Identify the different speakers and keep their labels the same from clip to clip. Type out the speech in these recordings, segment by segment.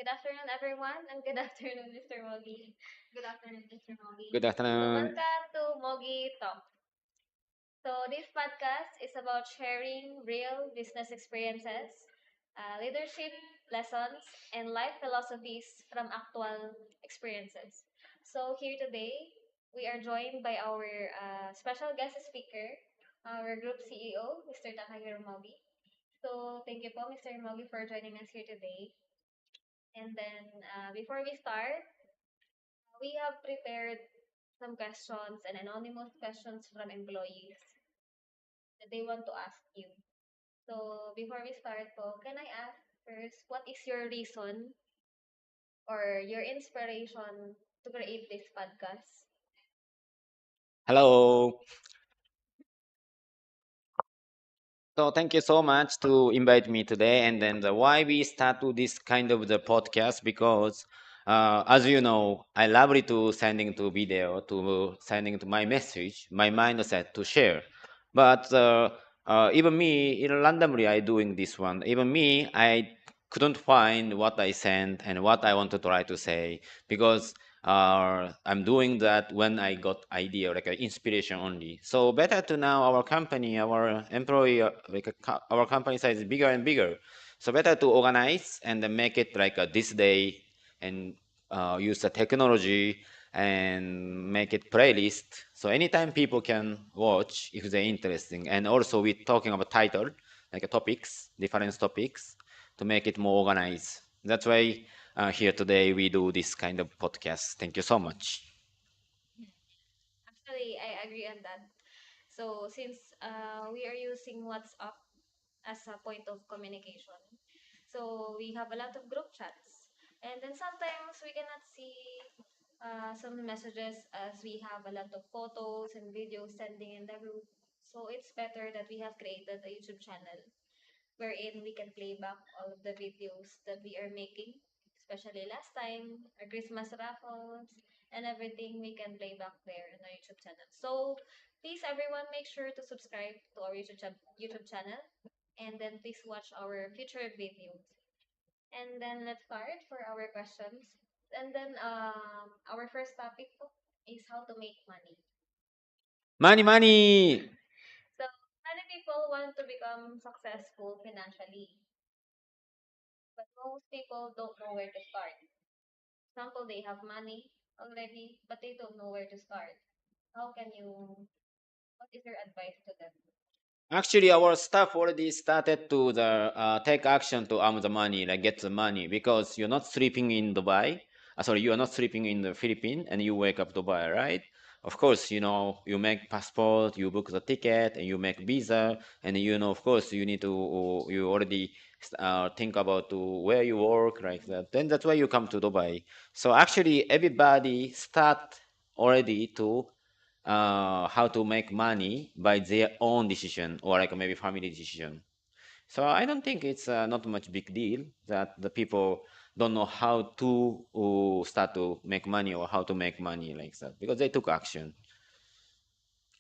Speaker 1: Good afternoon, everyone, and good afternoon, Mr. Mogi. Good afternoon, Mr. Mogi.
Speaker 2: Good
Speaker 1: So,
Speaker 2: afternoon.
Speaker 1: welcome to Mogi Talk. So, this podcast is about sharing real business experiences, leadership lessons, and life philosophies from actual experiences. So, here today, we are joined by our special guest speaker, our group CEO, Mr. Takahiro Mogi. So, thank you po, Mr. Mogi, for joining us here today. And then, before we start, we have prepared some questions and anonymous questions from employees that they want to ask you. So before we start po, can I ask first, what is your reason or your inspiration to create this podcast?
Speaker 2: Hello. So thank you so much to invite me today. And then why we start to this kind of the podcast because as you know, I love it to sending to video to sending to my message, my mindset to share. But even me, randomly I doing this one. Even me, I couldn't find what I sent and what I want to try to say because I'm doing that when I got idea, like inspiration only. So better to now our company, our employee, our company size is bigger and bigger. So better to organize and then make it like this day and use the technology and make it playlist. So anytime people can watch if they're interesting. And also we're talking about title, like topics, different topics to make it more organized. That's why here today we do this kind of podcast. Thank you so much.
Speaker 1: Actually, I agree on that. So since we are using WhatsApp as a point of communication, so we have a lot of group chats, and then sometimes we cannot see some messages as we have a lot of photos and videos sending in the group. So it's better that we have created a YouTube channel wherein we can play back all of the videos that we are making, especially last time, our Christmas raffles, and everything we can play back there in our YouTube channel. So please, everyone, make sure to subscribe to our YouTube channel, and then please watch our future videos. And then let's start for our questions. And then our first topic po is how to make money.
Speaker 2: Money, money.
Speaker 1: So many people want to become successful financially, but most people don't know where to start. Example, they have money already, but they don't know where to start. How can you, what is your advice to them?
Speaker 2: Actually, our staff already started to take action to earn the money, like get the money, because you're not sleeping in Dubai. Sorry, you are not sleeping in the Philippines, and you wake up Dubai, right? Of course, you know you make passport, you book the ticket, and you make visa, and you know, of course, you need to you already think about to where you work, like that. Then that's why you come to Dubai. So actually, everybody start already to how to make money by their own decision or like maybe family decision. So I don't think it's not much big deal that the people don't know how to start to make money or how to make money like that because they took action.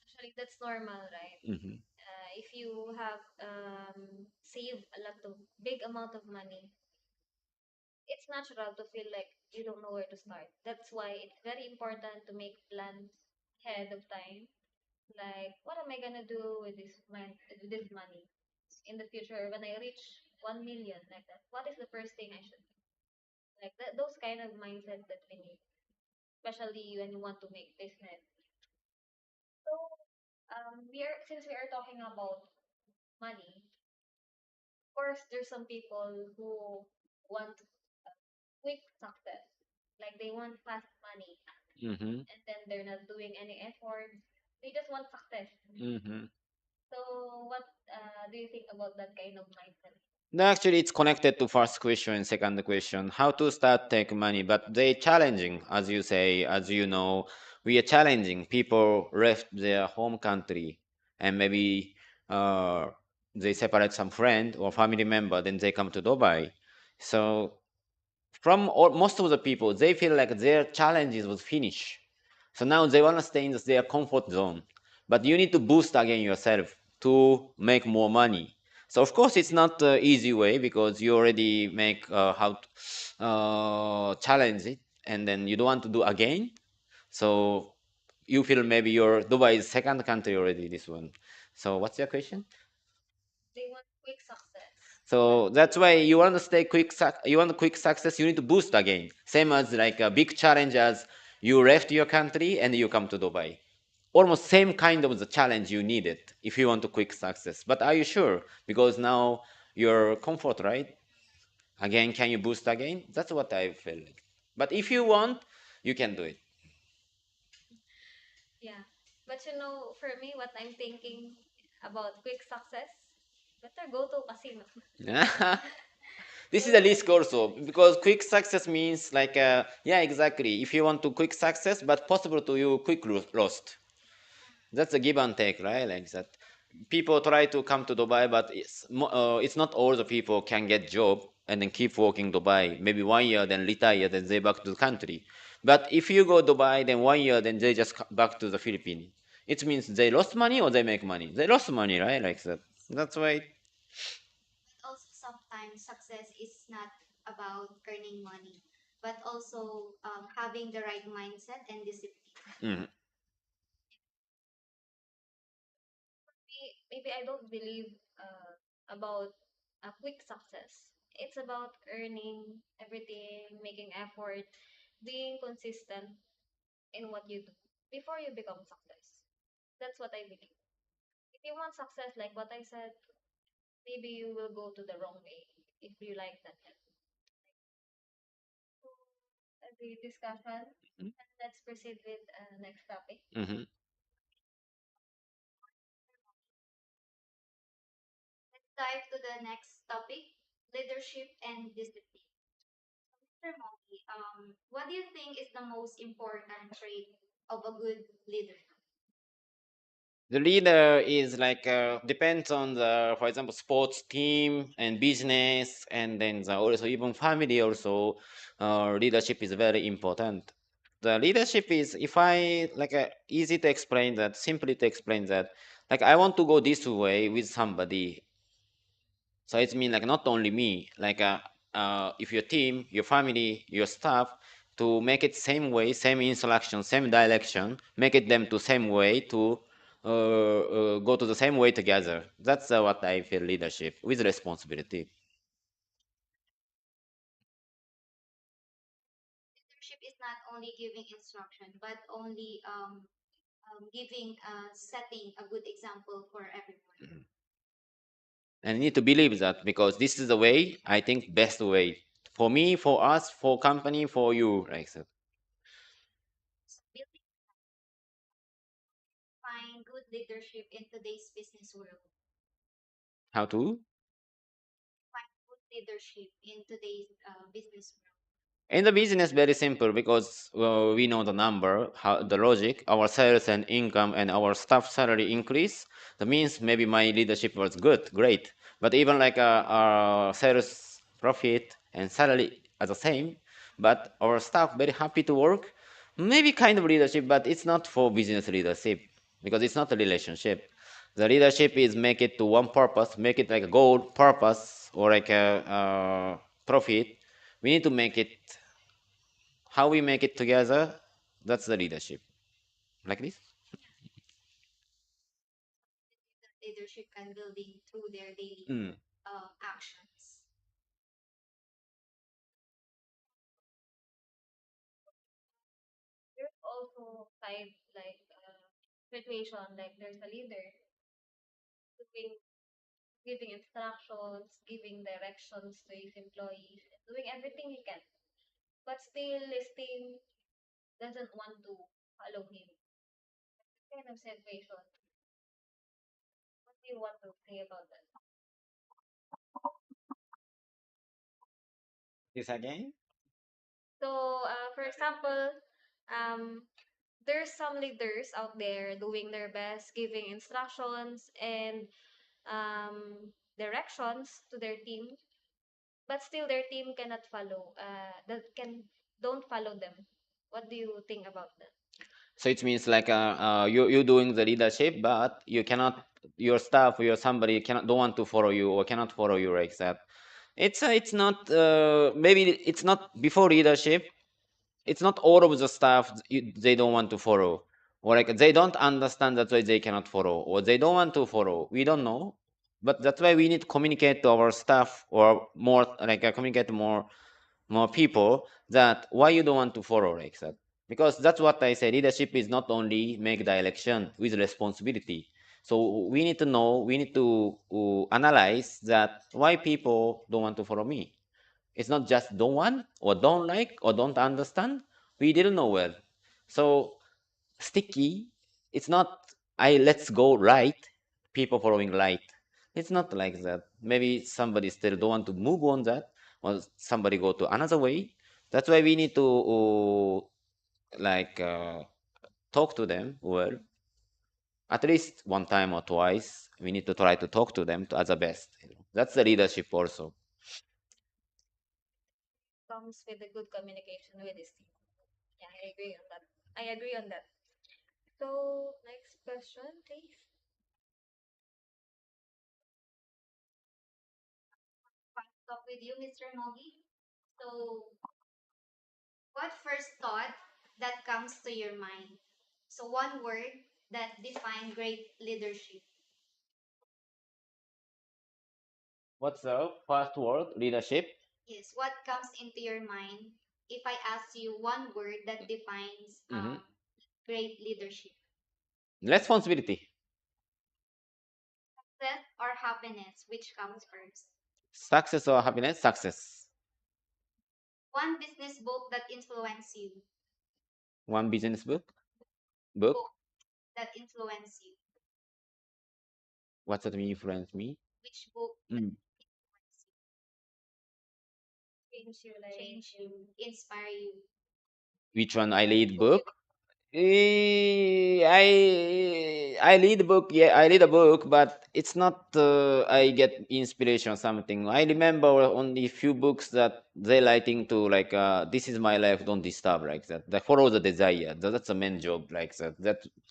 Speaker 1: Actually, that's normal, right?
Speaker 2: Hmm.
Speaker 1: If you have saved a lot of big amount of money, it's natural to feel like you don't know where to start. That's why it's very important to make plans ahead of time. Like, what am I gonna do with with this money in the future when I reach 1 million like that? What is the first thing I should do? Like that, those kind of mindset that we need, especially when you want to make business. So, we are since we are talking about money, of course, there's some people who want quick success, like they want fast money,
Speaker 2: Hmm.
Speaker 1: and then they're not doing any effort. They just want success.
Speaker 2: Hmm.
Speaker 1: So, what do you think about that kind of mindset?
Speaker 2: No, actually, it's connected to first question and second question. How to start take money, but they challenging, as you say, as you know, we are challenging. People left their home country and maybe uh, they separate some friend or family member, then they come to Dubai. So from most of the people, they feel like their challenges was finished. So now they want to stay in their comfort zone. But you need to boost again yourself to make more money. So of course it's not the easy way because you already make how to challenge it, and then you don't want to do again. So you feel maybe your Dubai is second country already, this one. So what's your question?
Speaker 1: They want quick success.
Speaker 2: So that's why you want to stay you want a quick success, you need to boost again. Same as like a big challenge as you left your country and you come to Dubai. Almost same kind of the challenge you needed if you want a quick success. But are you sure? Because now you're comfort, right? Again, can you boost again? That's what I feel like. But if you want, you can do it.
Speaker 1: Yeah. But you know, for me, what I'm thinking about quick success, better go to casino.
Speaker 2: This is a risk also because quick success means like yeah, exactly. If you want to quick success, but possible to you quick lost. That's a give and take, right? Like that. People try to come to Dubai, but it's not all the people can get job and then keep working Dubai. Maybe 1 year, then retire, then they back to the country. But if you go Dubai, then 1 year, then they just back to the Philippines. It means they lost money or they make money. They lost money, right? Like that. That's why.
Speaker 3: Also sometimes success is not about earning money, but also having the right mindset and discipline.
Speaker 2: Mhm.
Speaker 1: Maybe I don't believe about a quick success. It's about earning everything, making effort, being consistent in what you do before you become success. That's what I believe. If you want success, like what I said, maybe you will go to the wrong way if you like that. So, the discussion. And let's proceed with next topic.
Speaker 2: Mhm.
Speaker 3: Let's dive to the next topic, leadership and discipline. Mr. Monkey, what do you think is the most important trait of a good leader?
Speaker 2: The leader is like depends on the, for example, sports team and business, and then also even family. Also, leadership is very important. The leadership is, if I like, easy to explain that, simply to explain that, like I want to go this way with somebody. So it's mean like not only me, like if your team, your family, your staff, to make it same way, same instruction, same direction, make it them to same way to go to the same way together. That's what I feel leadership with responsibility.
Speaker 3: Leadership is not only giving instruction, but only giving, setting a good example for everyone.
Speaker 2: And you need to believe that because this is the way I think best way for me, for us, for company, for you, like that.
Speaker 3: So building find good leadership in today's business world.
Speaker 2: How to?
Speaker 3: Find good leadership in today's business world.
Speaker 2: In the business, very simple because we know the number, how, the logic, our sales and income and our staff salary increase. That means maybe my leadership was good, great. But even like our sales profit and salary are the same, but our staff very happy to work. Maybe kind of leadership, but it's not for business leadership because it's not a relationship. The leadership is make it to one purpose, make it like a goal, purpose, or like a profit. We need to make it how we make it together. That's the leadership. Like this.
Speaker 3: Leadership and building through their daily
Speaker 2: Mm.
Speaker 3: actions.
Speaker 1: There's also side like situation like there's a leader doing giving instructions, giving directions to his employees, and doing everything he can. But still his team doesn't want to follow him. Kind of situation. What do you want to say about that?
Speaker 2: This again?
Speaker 1: So, for example, um, there's some leaders out there doing their best, giving instructions and directions to their team, but still their team cannot follow. That can don't follow them. What do you think about that?
Speaker 2: So it means like you doing the leadership, but you cannot your staff or your somebody cannot don't want to follow you or cannot follow you like that. It's not maybe it's not before leadership. It's not all of the staff they don't want to follow, or like they don't understand, that's why they cannot follow, or they don't want to follow. We don't know, but that's why we need to communicate to our staff or more like communicate to more people that why you don't want to follow like that. Because that's what I say. Leadership is not only make direction with responsibility. So we need to know, we need to analyze that why people don't want to follow me. It's not just don't want or don't like or don't understand. We didn't know well. So sticky, it's not I let's go right, people following right. It's not like that. Maybe somebody still don't want to move on that, or somebody go to another way. That's why we need to like talk to them well. At least one time or twice, we need to try to talk to them as the best. That's the leadership also.
Speaker 1: Comes with a good communication with his team. Yeah, I agree on that. I agree on that. So next question, please.
Speaker 3: Fast talk with you, Mr. Mogi. So, what first thought that comes to your mind? So, one word that define great leadership.
Speaker 2: What's the first word? Leadership.
Speaker 3: Yes, what comes into your mind if I ask you one word that defines
Speaker 2: Mhm.
Speaker 3: great leadership?
Speaker 2: Responsibility.
Speaker 3: Success or happiness, which comes first?
Speaker 2: Success or happiness? Success.
Speaker 3: One business book that influenced you.
Speaker 2: One business book. Book.
Speaker 3: Book that influenced you.
Speaker 2: What's that mean influence me?
Speaker 3: Which book
Speaker 2: Mm.
Speaker 3: influenced
Speaker 1: Change you
Speaker 3: you,
Speaker 1: like
Speaker 3: change you, inspire you?
Speaker 2: Which one I lead
Speaker 3: Book you
Speaker 2: book? I lead a book. Yeah, I read a book, but it's not. I get inspiration or something. I remember only few books that they writing to like, "This is my life. Don't disturb," like that. That follow the desire. That's a main job like that.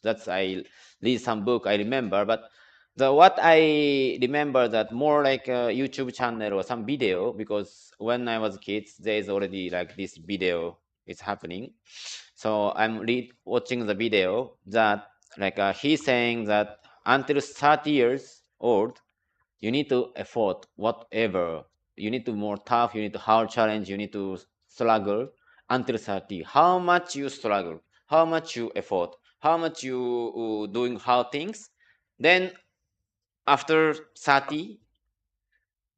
Speaker 2: That's I read some book. I remember, but the what I remember that more like a YouTube channel or some video because when I was kids, there is already like this video is happening. So I'm watching the video that like he's saying that until 30 years old, you need to effort whatever. You need to more tough, you need to hard challenge, you need to struggle until 30. How much you struggle, how much you effort, how much you doing hard things, then after 30,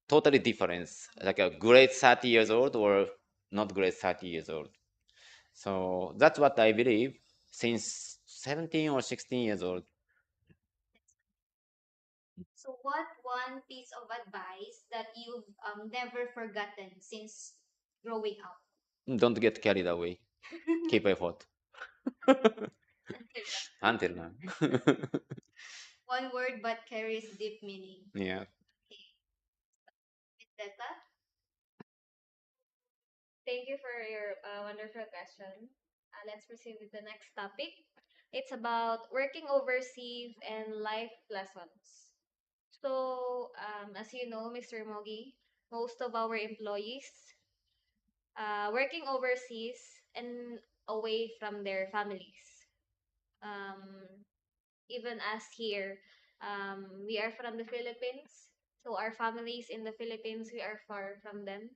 Speaker 2: totally difference. Like a great 30 years old or not great 30 years old. So that's what I believe since 17 or 16 years old.
Speaker 3: So, what one piece of advice that you've never forgotten since growing up?
Speaker 2: Don't get carried away. Keep effort.
Speaker 3: Until now.
Speaker 2: Until now.
Speaker 3: One word but carries deep meaning.
Speaker 2: Yeah.
Speaker 3: Okay. Miss Dessa?
Speaker 1: Thank you for your wonderful question. Let's proceed with the next topic. It's about working overseas and life lessons. So, as you know, Mr. Mogi, most of our employees working overseas and away from their families. Um, Even as here, we are from the Philippines, so our families in the Philippines, we are far from them.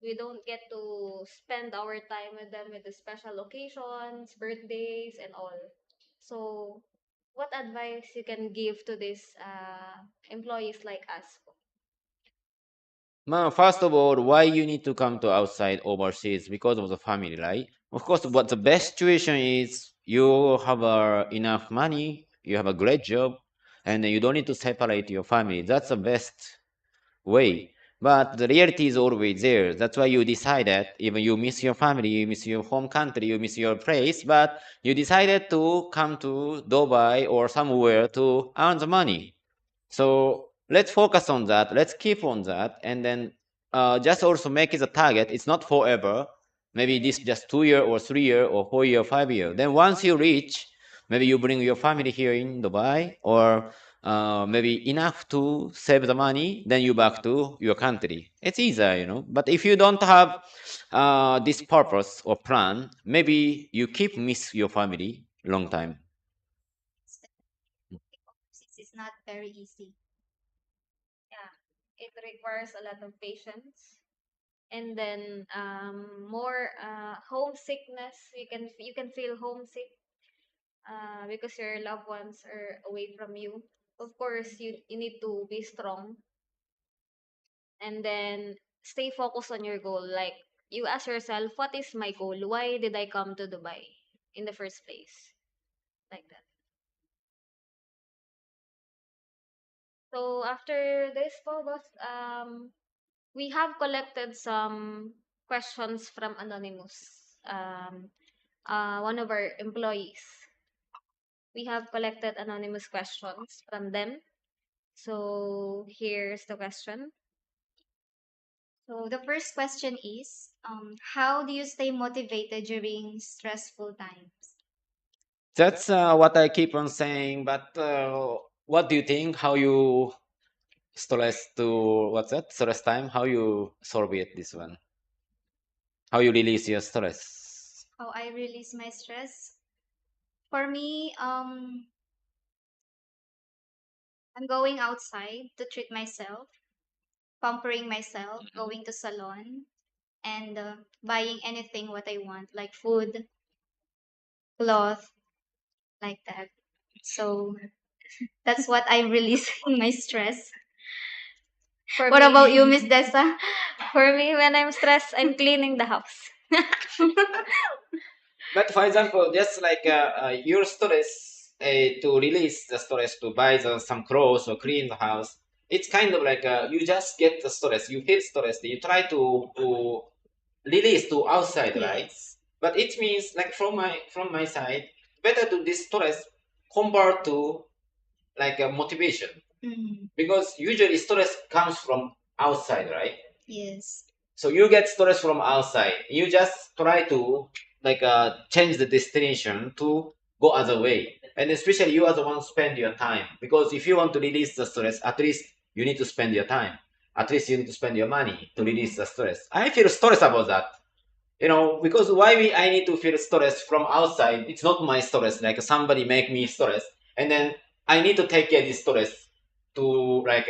Speaker 1: We don't get to spend our time with them with the special occasions, birthdays, and all. So, what advice you can give to these employees like us?
Speaker 2: First of all, why you need to come to outside overseas? Because of the family, right? Of course, what the best situation is you have enough money, you have a great job, and you don't need to separate your family. That's the best way. But the reality is always there. That's why you decided, even you miss your family, you miss your home country, you miss your place, but you decided to come to Dubai or somewhere to earn the money. So let's focus on that. Let's keep on that, and then just also make it a target. It's not forever. Maybe this just 2 year or 3 year or 4 year, 5 year. Then once you reach maybe you bring your family here in Dubai, or maybe enough to save the money, then you back to your country. It's easier, you know. But if you don't have this purpose or plan, maybe you keep miss your family long time.
Speaker 3: Since it's not very easy.
Speaker 1: Yeah, it requires a lot of patience, and then more homesickness. You can feel homesick because your loved ones are away from you. Of course, you need to be strong, and then stay focused on your goal. Like, you ask yourself, what is my goal? Why did I come to Dubai in the first place? Like that. So after this, Paubos, we have collected some questions from Anonymous, one of our employees. We have collected anonymous questions from them. So here's the question.
Speaker 3: So the first question is, how do you stay motivated during stressful times?
Speaker 2: That's what I keep on saying. But what do you think? How you stress to what's that? Stress time? How you solve it? This one? How you release your stress?
Speaker 3: How I release my stress? For me, I'm going outside to treat myself, pampering myself, going to salon, and buying anything what I want, like food, cloth, like that. So that's what I'm releasing my stress.
Speaker 1: For
Speaker 3: What
Speaker 1: me,
Speaker 3: about you, Miss Dessa?
Speaker 1: for me, when I'm stressed, I'm cleaning the house.
Speaker 2: But for example, just like your stress to release the stress to buy some clothes or clean the house, it's kind of like you just get the stress. You feel stressed. You try to release to outside, right?
Speaker 3: Yes.
Speaker 2: But it means like from my side, better to this stress convert to like a motivation,
Speaker 3: Mm,
Speaker 2: because usually stress comes from outside, right?
Speaker 3: yes.
Speaker 2: So you get stress from outside. You just try to like change the destination to go other way. And especially you are the one spend your time, because if you want to release the stress, at least you need to spend your time. At least you need to spend your money to release the stress. I feel stress about that. You know, because I need to feel stress from outside. It's not my stress. Like somebody make me stress, and then I need to take care of this stress to like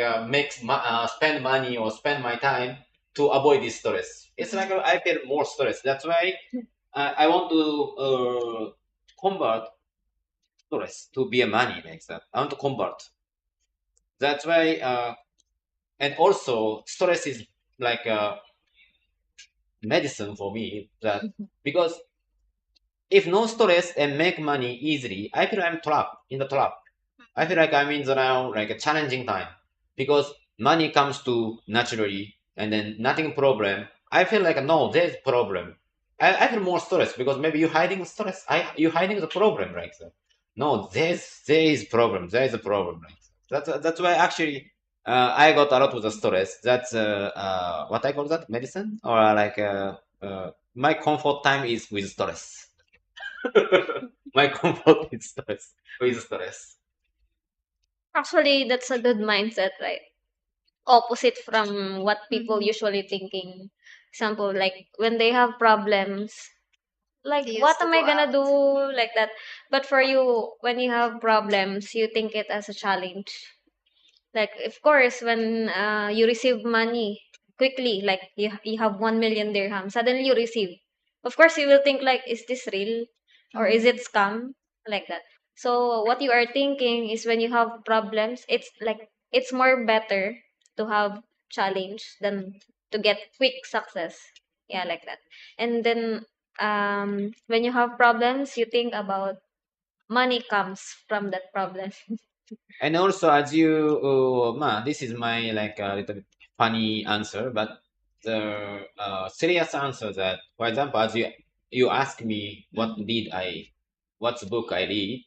Speaker 2: spend money or spend my time to avoid this stress. It's like I feel more stress. That's why I want to convert stress to be a money like that. I want to convert. That's why and also stress is like a medicine for me, that because if no stress and make money easily, I feel I'm trapped in the trap. I feel like I'm in the now like a challenging time, because money comes to naturally and then nothing problem. I feel like no, there's problem. I feel more stress because maybe you hiding stress. You hiding the problem, right? So, no, there is problem. There is a problem, right? That's why actually I got a lot of the stress. That's what I call that medicine, or like my comfort time is with stress. My comfort is stress with stress.
Speaker 1: Actually, that's a good mindset, right? Opposite from what people
Speaker 3: Mhm.
Speaker 1: usually thinking. Example, like when they have problems, like
Speaker 3: They
Speaker 1: what
Speaker 3: used to
Speaker 1: am I
Speaker 3: go
Speaker 1: gonna
Speaker 3: out.
Speaker 1: do, like that. But for you, when you have problems, you think it as a challenge. Like, of course, when you receive money quickly, like you have 1 million dirham, suddenly you receive. Of course, you will think like, is this real or is it
Speaker 3: Mhm.
Speaker 1: scam, like that. So what you are thinking is when you have problems, it's like it's more better to have challenge than to get quick success. Yeah, like that. And then when you have problems, you think about money comes from that problem.
Speaker 2: And also, as you, this is my like a little bit funny answer, but the serious answer that, for example, as you ask me what's the book I read,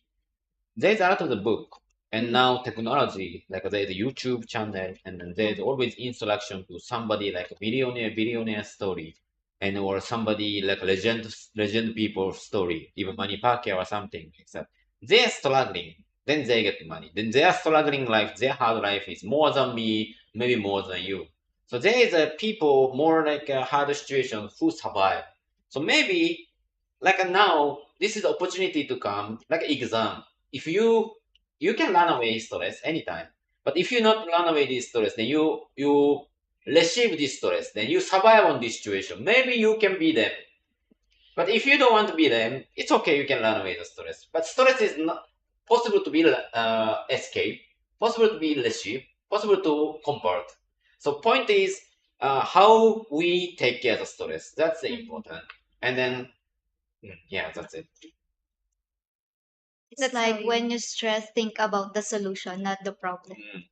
Speaker 2: there's a lot of the book, and now technology, like there's a YouTube channel, and then there's always introduction to somebody like a billionaire story, and or somebody like legend people story, even Manny Pacquiao or something like that. they're struggling. Then they get money. Then their struggling life, their hard life is more than me, maybe more than you. So there is a people more like a hard situation who survive. So maybe like now, this is opportunity to come like exam. If you can run away stress anytime, but if you not run away this stress, then you receive this stress, then you survive on this situation. Maybe you can be them. But if you don't want to be them, it's okay. You can run away the stress. But stress is not possible to be escape, possible to be receive, possible to convert. So point is how we take care of the stress. That's the
Speaker 3: Mhm.
Speaker 2: important. And then yeah, that's it.
Speaker 3: It's
Speaker 1: That's how
Speaker 3: like when
Speaker 1: you,
Speaker 3: you stress, think about the solution, not the problem.
Speaker 2: Mm.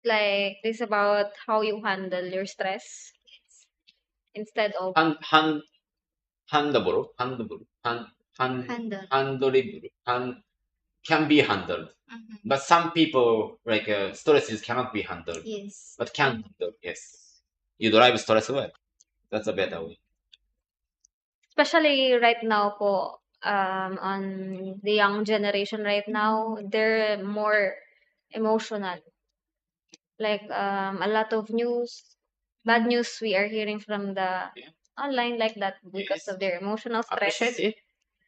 Speaker 1: like, this about how you handle your stress instead of,
Speaker 2: Han, han, hand,
Speaker 3: Handle.
Speaker 2: handleable, can be handled.
Speaker 3: Mhm.
Speaker 2: But some people like stresses cannot be handled,
Speaker 3: Yes.
Speaker 2: but can handle. Yes, you drive stress well. That's a better way.
Speaker 1: especially right now po, on the young generation right now, they're more emotional. Like, a lot of news, bad news we are hearing from the
Speaker 2: Yeah.
Speaker 1: online like that because
Speaker 2: Yes,
Speaker 1: of their emotional
Speaker 2: appreciate
Speaker 1: stress.
Speaker 2: it.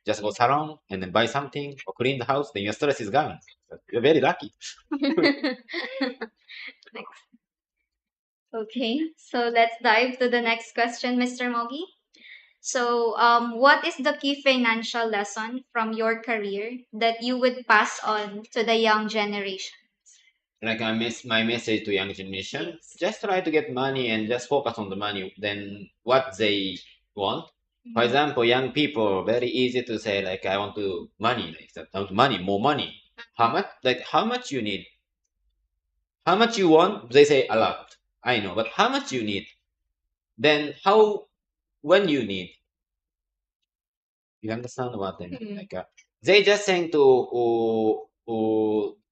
Speaker 2: Just go salon and then buy something or clean the house. Then your stress is gone. You're very lucky.
Speaker 1: Next.
Speaker 3: Okay, so let's dive to the next question, Mr. Mogi. So, what is the key financial lesson from your career that you would pass on to the young generation?
Speaker 2: Like I miss my message to young generation:
Speaker 3: Yes.
Speaker 2: just try to get money and just focus on the money. Then what they want. For
Speaker 3: Mhm.
Speaker 2: example, young people very easy to say like I want to money, like that. I want money, more money. How much? Like how much you need? How much you want? They say a lot. I know, but how much you need? Then how? When you need? You understand what I mean?
Speaker 3: Mhm.
Speaker 2: Like they just saying to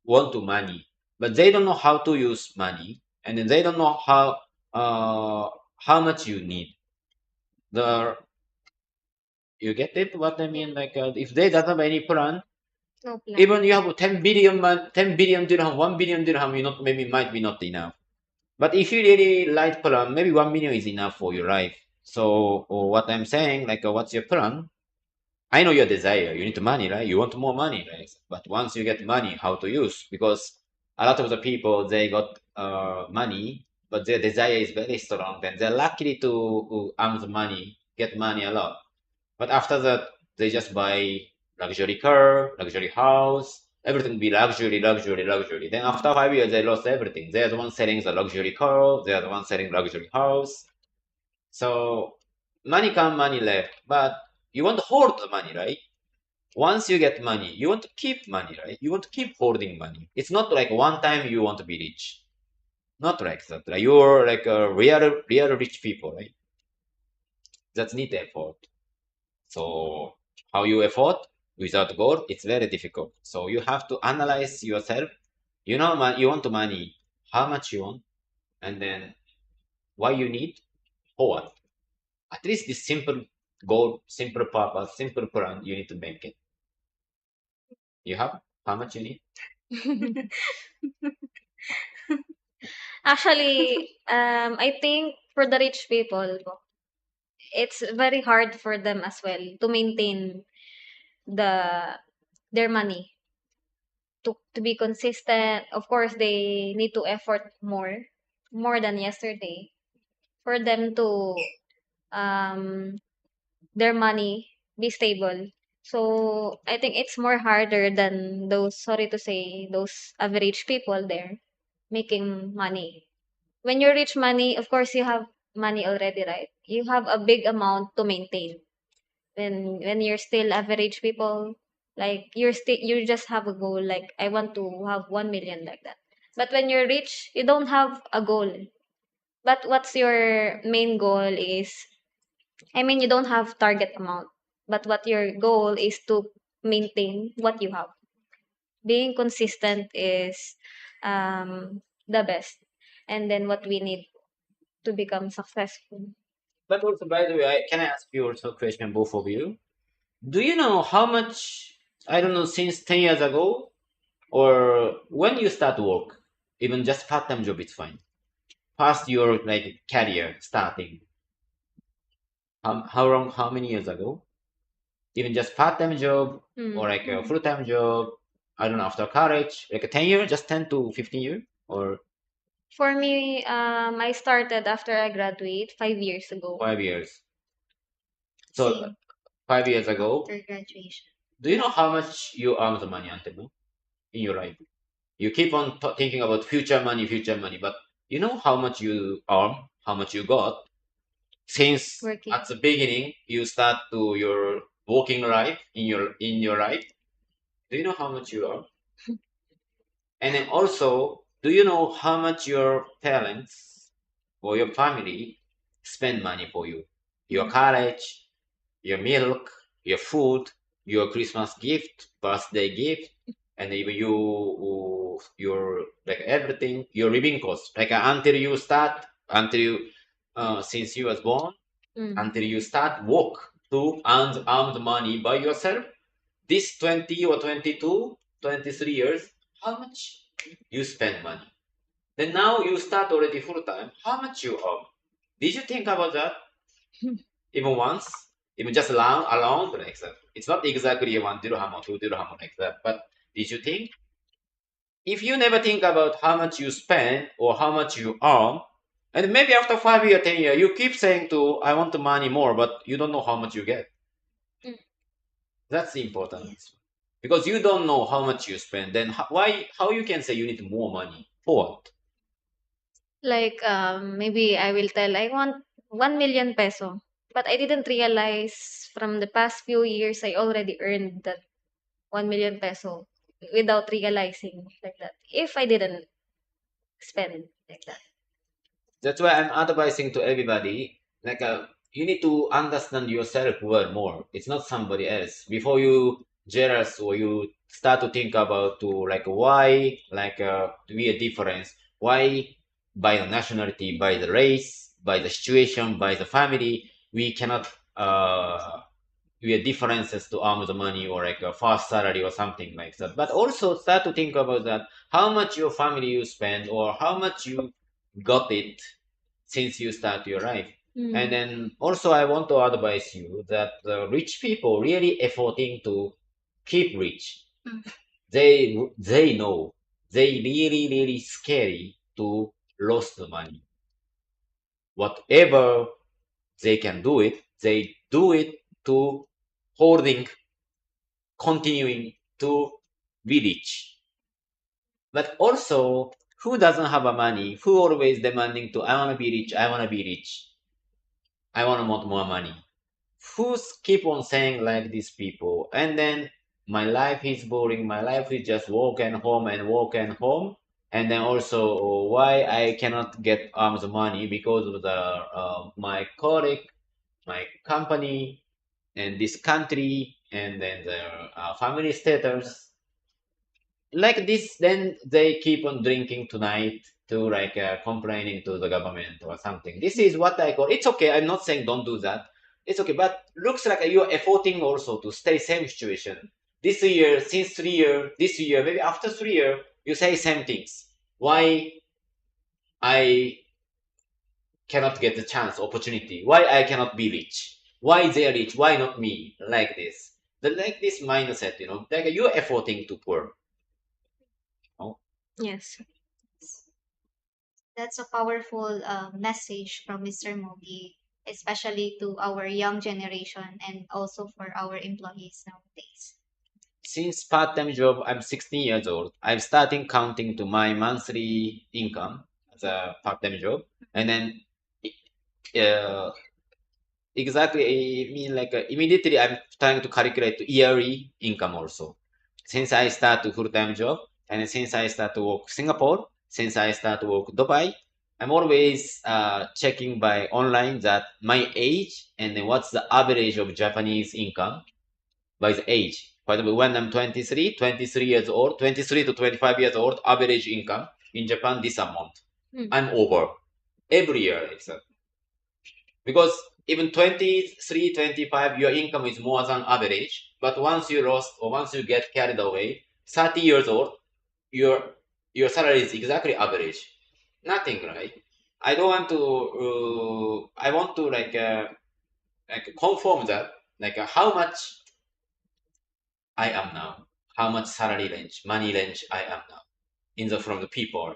Speaker 2: want to money, but they don't know how to use money, and then they don't know how much you need. The you get it? What I mean? Like if they doesn't have any plan,
Speaker 1: No plan.
Speaker 2: even you have 10 billion dirham, 1 billion dirham, you not maybe might be not enough. But if you really light plan, maybe 1 million is enough for your life. So what I'm saying, like what's your plan? I know your desire. You need money, right? You want more money, right? But once you get money, how to use? Because a lot of the people they got money, but their desire is very strong. Then they're lucky to earn the money, get money a lot. But after that, they just buy luxury car, luxury house, everything be luxury, luxury, luxury. Then after 5 years, they lost everything. They're the one selling the luxury car. They're the one selling luxury house. So money come, money left. But you want to hold the money, right? Once you get money, you want to keep money, right? You want to keep holding money. It's not like one time you want to be rich. Not like that. Like you're like a real rich people, right? That need effort. So how you effort without goal, it's very difficult. So you have to analyze yourself. You know, you want the money, how much you want, and then why you need, for what. At least this simple goal, simple purpose, simple plan, you need to make it. You have how much you need?
Speaker 1: Actually, I think for the rich people, po, it's very hard for them as well to maintain the their money to be consistent. Of course, they need to effort more than yesterday for them to um their money be stable. So I think it's more harder than those, sorry to say, those average people there making money. When you reach money, of course you have money already, right? You have a big amount to maintain. When you're still average people, like you just have a goal, like I want to have 1 million like that. But when you're rich, you don't have a goal. But what's your main goal is, I mean, you don't have target amount, but what your goal is to maintain what you have. Being consistent is the best. And then what we need to become successful.
Speaker 2: But also, by the way, can I ask you also a question, both of you? Do you know how much I don't know, since 10 years ago, or when you start work, even just part-time job is fine. Past your like career starting, how many years ago? Even just part-time job or like a full-time job, I don't know, after college, like a 10 year, just 10 to 15 year, or
Speaker 1: For me, I started after I graduate 5 years ago.
Speaker 2: 5 years. So
Speaker 3: Same
Speaker 2: 5 years ago,
Speaker 3: after graduation.
Speaker 2: do you know how much you earn the money until now in your life? You keep on thinking about future money, but you know how much you earn, how much you got since
Speaker 1: Working.
Speaker 2: at the beginning you start to your working life in your life. Do you know how much you earn? And then also, do you know how much your parents or your family spend money for you? Your college, your milk, your food, your Christmas gift, birthday gift, and even your like everything, your living cost. Like until you start, until you since you was born, until you start work to earn the money by yourself. This 20 or 22, 23 years, how much you spend money? Then now you start already full time. How much you earn? Did you think about that even once? Even just alone like that. It's not exactly 1 dirham or 2 dirham like that. But did you think? If you never think about how much you spend or how much you earn, and maybe after 5 year, 10 year, you keep saying to I want the money more, but you don't know how much you get. That's the important.
Speaker 3: Yes.
Speaker 2: Because you don't know how much you spend. Then how you can say you need more money for what?
Speaker 1: Like maybe I will tell I want 1 million peso. But I didn't realize from the past few years I already earned that 1 million peso without realizing like that. If I didn't spend like that.
Speaker 2: That's why I'm advising to everybody, like you need to understand yourself well more. It's not somebody else. Before you jealous or you start to think about to like why like to be a difference, why by the nationality, by the race, by the situation, by the family, we cannot we have differences to earn the money or like a fast salary or something like that. But also start to think about that how much your family you spend or how much you got it since you start your life. And then also I want to advise you that the rich people really efforting to keep rich.
Speaker 3: Mm.
Speaker 2: They know they really scary to lose the money. Whatever they can do it, they do it to holding, continuing to be rich. But also, who doesn't have a money? Who always demanding to, I want to be rich, I want to be rich, I want to want more money. Who keep on saying like these people? And then my life is boring, my life is just work and home and work and home. And then also why I cannot get the money because of the my colleague, my company, and this country, and then their family status like this. Then they keep on drinking tonight to like complaining to the government or something. This is what I call it's okay. I'm not saying don't do that. It's okay, but looks like you're efforting also to stay same situation this year, since 3 year, this year, maybe after 3 year, you say same things. Why I cannot get the chance, opportunity? Why I cannot be rich? Why they are rich? Why not me? Like this. Like this mindset, like you're efforting to poor. Oh,
Speaker 1: Yes.
Speaker 3: That's a powerful message from Mr. Mogi, especially to our young generation and also for our employees nowadays.
Speaker 2: since part-time job, I'm 16 years old. I'm starting counting to my monthly income as a part-time job, and then uh, exactly, I mean like immediately I'm trying to calculate yearly income also. Since I start to full-time job, and since I start to work Singapore, since I start to work Dubai, I'm always checking by online that my age and then what's the average of Japanese income by the age. For example, when I'm 23 years old, 23 to 25 years old, average income in Japan this amount. I'm over every year, except because even 23, 25, your income is more than average. But once you lost or once you get carried away, 30 years old, your your salary is exactly average. Nothing, right? I don't want to. I want to like confirm that how much I am now, how much salary range, money range I am now in the from the people,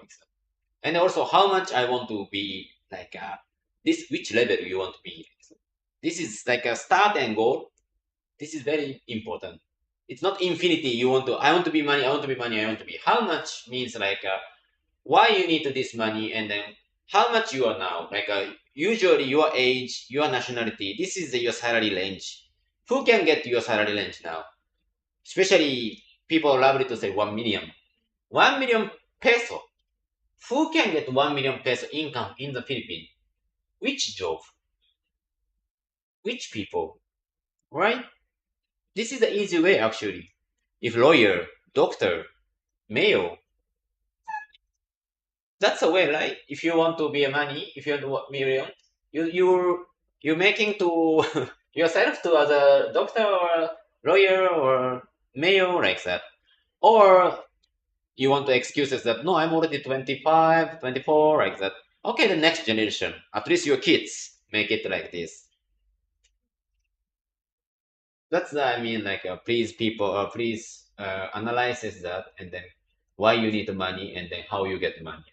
Speaker 2: and also how much I want to be this which level you want to be. This is like a start and goal. This is very important. It's not infinity. You want to. I want to be money. I want to be money. I want to be. How much means why you need this money, and then how much you are now. Usually your age, your nationality. This is your salary range. Who can get your salary range now? Especially people love to say 1 million. 1 million peso. Who can get 1 million peso income in the Philippines? Which job? Which people? Right? This is the easy way actually. If lawyer, doctor, mayor, that's a way, right? If you want to be a money, if you want to work million, you're making to yourself to as a doctor or lawyer or mayor like that. Or you want to excuses that no, I'm already 25, 24, like that. Okay, the next generation, at least your kids make it like this. That's the, I mean, please people, please analyze that, and then why you need the money, and then how you get money.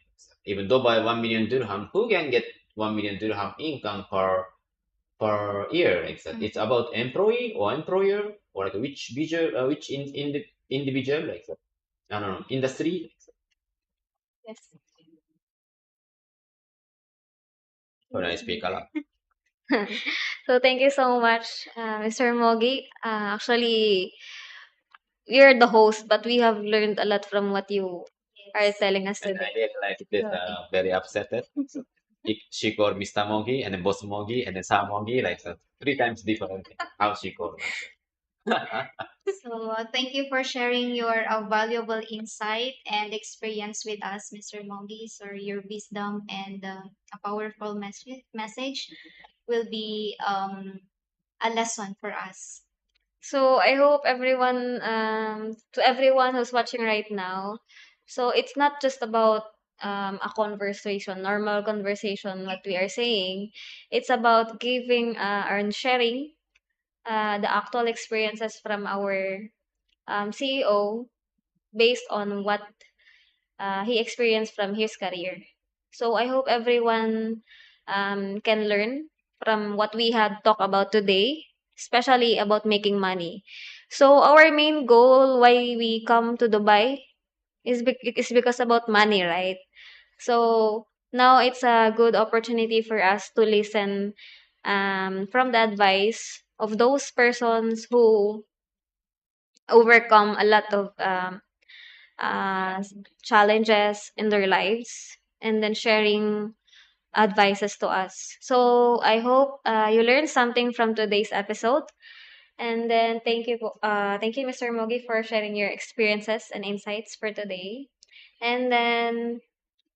Speaker 2: Even though by 1 million dirham, who can get 1 million dirham income per year? Like that. It's about employee or employer or like which visual, in the individual like that. I don't know, industry.
Speaker 1: Yes.
Speaker 2: When I speak a lot.
Speaker 1: So thank you so much, Mr. Mogi. Actually, you're the host, but we have learned a lot from what you are
Speaker 3: Yes.
Speaker 1: telling us
Speaker 2: And
Speaker 1: today.
Speaker 2: I get like this very upset. So she called Mr. Mogi and then Boss Mogi and then Sam Mogi like that. Three times different how she called myself.
Speaker 3: So thank you for sharing your valuable insight and experience with us, Mr. Mongi. So your wisdom and a powerful message will be a lesson for us.
Speaker 1: So I hope everyone, to everyone who's watching right now, so it's not just about a conversation, normal conversation, what we are saying. It's about giving and sharing the actual experiences from our CEO based on what he experienced from his career. So I hope everyone can learn from what we had talked about today, especially about making money. So our main goal why we come to Dubai is because about money, right? So now it's a good opportunity for us to listen from the advice of those persons who overcome a lot of uh, challenges in their lives and then sharing advices to us. So I hope you learned something from today's episode. And then thank you, Mr. Mogi, for sharing your experiences and insights for today. And then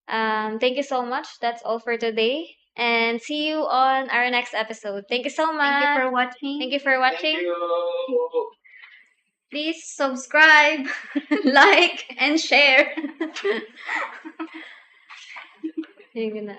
Speaker 1: thank you so much. That's all for today. And see you on our next episode. Thank you so
Speaker 3: Thank you
Speaker 1: much.
Speaker 3: for watching.
Speaker 1: Thank you for
Speaker 2: Thank
Speaker 1: watching.
Speaker 2: you.
Speaker 3: Please subscribe, like, and share.
Speaker 1: Yun na.